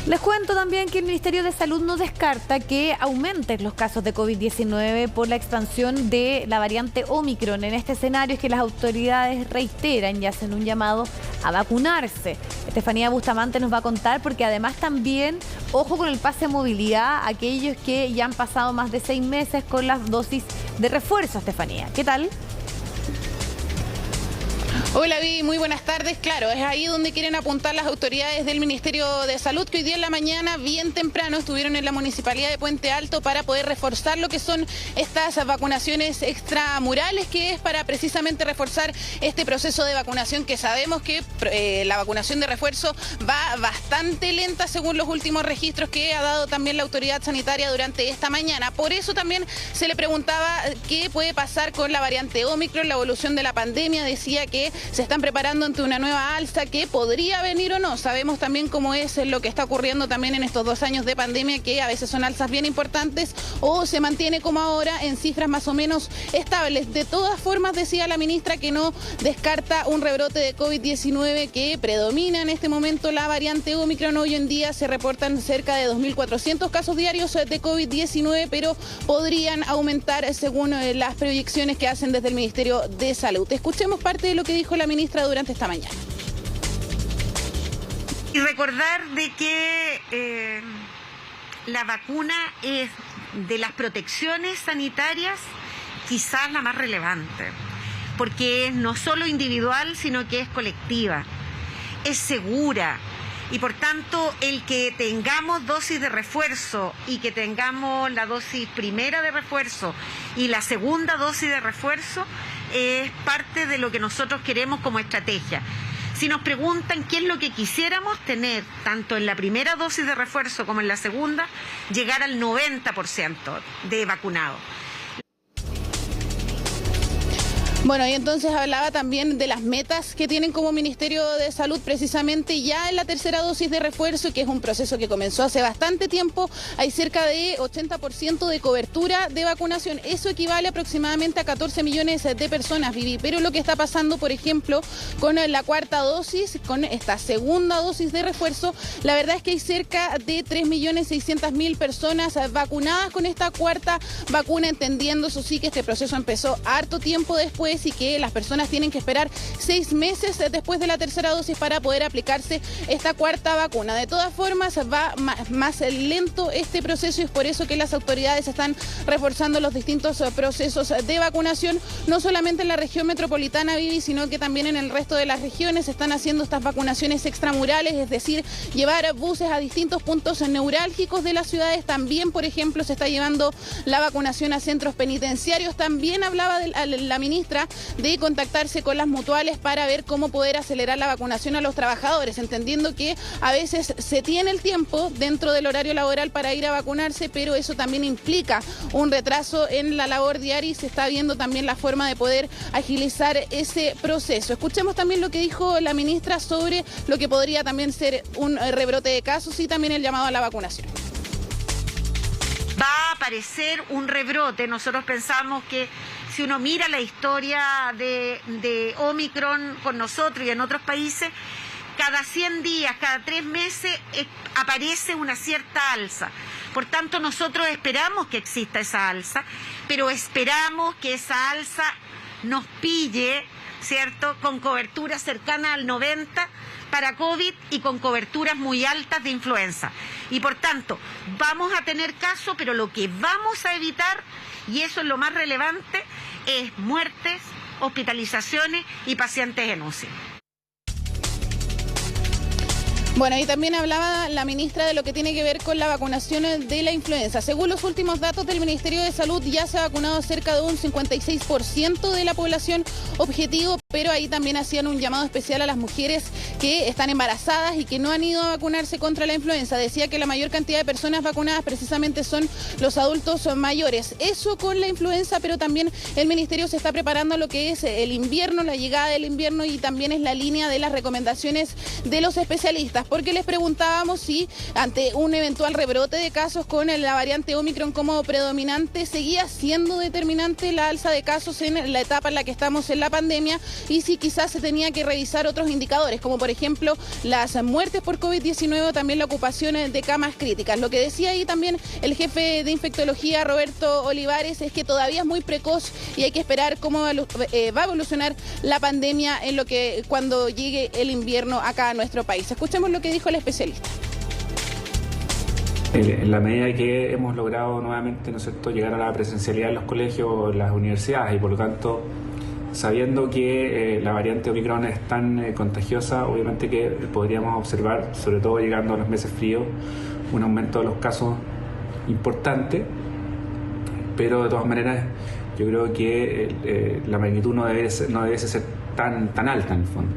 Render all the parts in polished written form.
Les cuento también que el Ministerio de Salud no descarta que aumenten los casos de COVID-19 por la expansión de la variante Omicron. En este escenario es que las autoridades reiteran y hacen un llamado a vacunarse. Estefanía Bustamante nos va a contar, porque además también, ojo con el pase de movilidad, aquellos que ya han pasado más de 6 meses con las dosis de refuerzo. Estefanía, ¿qué tal? Hola Vivi, muy buenas tardes. Claro, es ahí donde quieren apuntar las autoridades del Ministerio de Salud, que hoy día en la mañana, bien temprano, estuvieron en la Municipalidad de Puente Alto para poder reforzar lo que son estas vacunaciones extramurales, que es para precisamente reforzar este proceso de vacunación, que sabemos que la vacunación de refuerzo va bastante lenta según los últimos registros que ha dado también la autoridad sanitaria durante esta mañana. Por eso también se le preguntaba qué puede pasar con la variante Omicron, la evolución de la pandemia. Decía que se están preparando ante una nueva alza que podría venir o no. Sabemos también cómo es lo que está ocurriendo también en estos 2 años de pandemia, que a veces son alzas bien importantes o se mantiene como ahora en cifras más o menos estables. De todas formas, decía la ministra que no descarta un rebrote de COVID-19 que predomina en este momento la variante Omicron. Hoy en día se reportan cerca de 2.400 casos diarios de COVID-19, pero podrían aumentar según las proyecciones que hacen desde el Ministerio de Salud. Escuchemos parte de lo que dijo la ministra durante esta mañana. Y recordar de que la vacuna es de las protecciones sanitarias quizás la más relevante, porque es no solo individual, sino que es colectiva, es segura. Y por tanto, el que tengamos dosis de refuerzo y que tengamos la dosis primera de refuerzo y la segunda dosis de refuerzo es parte de lo que nosotros queremos como estrategia. Si nos preguntan qué es lo que quisiéramos tener, tanto en la primera dosis de refuerzo como en la segunda, llegar al 90% de vacunados. Bueno, y entonces hablaba también de las metas que tienen como Ministerio de Salud, precisamente ya en la tercera dosis de refuerzo, que es un proceso que comenzó hace bastante tiempo. Hay cerca de 80% de cobertura de vacunación. Eso equivale aproximadamente a 14 millones de personas, Vivi. Pero lo que está pasando, por ejemplo, con la cuarta dosis, con esta segunda dosis de refuerzo, la verdad es que hay cerca de 3.600.000 personas vacunadas con esta cuarta vacuna, entendiendo, eso sí, que este proceso empezó harto tiempo después y que las personas tienen que esperar 6 meses después de la tercera dosis para poder aplicarse esta cuarta vacuna. De todas formas, va más lento este proceso y es por eso que las autoridades están reforzando los distintos procesos de vacunación, no solamente en la región metropolitana, Vivi, sino que también en el resto de las regiones se están haciendo estas vacunaciones extramurales, es decir, llevar buses a distintos puntos neurálgicos de las ciudades. También, por ejemplo, se está llevando la vacunación a centros penitenciarios. También hablaba la ministra de contactarse con las mutuales para ver cómo poder acelerar la vacunación a los trabajadores, entendiendo que a veces se tiene el tiempo dentro del horario laboral para ir a vacunarse, pero eso también implica un retraso en la labor diaria y se está viendo también la forma de poder agilizar ese proceso. Escuchemos también lo que dijo la ministra sobre lo que podría también ser un rebrote de casos y también el llamado a la vacunación. Va a aparecer un rebrote. Nosotros pensamos que si uno mira la historia de Omicron con nosotros y en otros países, cada 100 días, cada 3 meses aparece una cierta alza. Por tanto, nosotros esperamos que exista esa alza, pero esperamos que esa alza nos pille, ¿cierto?, con cobertura cercana al 90% para COVID y con coberturas muy altas de influenza. Y por tanto, vamos a tener casos, pero lo que vamos a evitar, y eso es lo más relevante, es muertes, hospitalizaciones y pacientes en UCI. Bueno, y también hablaba la ministra de lo que tiene que ver con la vacunación de la influenza. Según los últimos datos del Ministerio de Salud, ya se ha vacunado cerca de un 56% de la población objetivo, pero ahí también hacían un llamado especial a las mujeres que están embarazadas y que no han ido a vacunarse contra la influenza. Decía que la mayor cantidad de personas vacunadas precisamente son los adultos mayores. Eso con la influenza, pero también el Ministerio se está preparando lo que es el invierno, la llegada del invierno, y también es la línea de las recomendaciones de los especialistas, porque les preguntábamos si ante un eventual rebrote de casos con la variante Omicron como predominante, seguía siendo determinante la alza de casos en la etapa en la que estamos en la pandemia. y si quizás se tenía que revisar otros indicadores, como por ejemplo las muertes por COVID-19 o también la ocupación de camas críticas. Lo que decía ahí también el jefe de infectología, Roberto Olivares, es que todavía es muy precoz y hay que esperar cómo va a evolucionar la pandemia cuando llegue el invierno acá a nuestro país. Escuchemos lo que dijo el especialista. En la medida que hemos logrado nuevamente, ¿no es cierto?, llegar a la presencialidad en los colegios, en las universidades, y por lo tanto, sabiendo que la variante Omicron es tan contagiosa, obviamente que podríamos observar, sobre todo llegando a los meses fríos, un aumento de los casos importante, pero de todas maneras yo creo que la magnitud no debe ser tan alta en el fondo.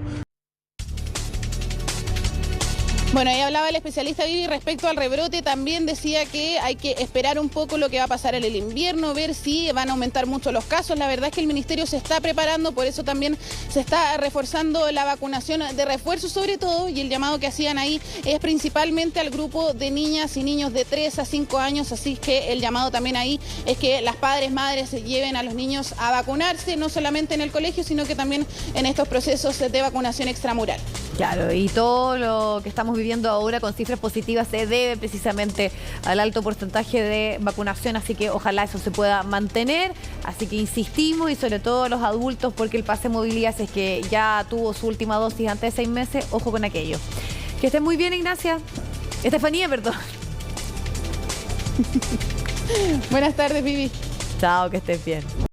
Bueno, ahí hablaba el especialista Vivi respecto al rebrote, también decía que hay que esperar un poco lo que va a pasar en el invierno, ver si van a aumentar mucho los casos. La verdad es que el ministerio se está preparando, por eso también se está reforzando la vacunación de refuerzo sobre todo, y el llamado que hacían ahí es principalmente al grupo de niñas y niños de 3 a 5 años, así que el llamado también ahí es que las madres se lleven a los niños a vacunarse, no solamente en el colegio, sino que también en estos procesos de vacunación extramural. Claro, y todo lo que estamos viviendo ahora con cifras positivas se debe precisamente al alto porcentaje de vacunación, así que ojalá eso se pueda mantener. Así que insistimos, y sobre todo los adultos, porque el pase de movilidad, si es que ya tuvo su última dosis antes de 6 meses, ojo con aquello. Que estés muy bien, Ignacia. Estefanía, perdón. Buenas tardes, Vivi. Chao, que estés bien.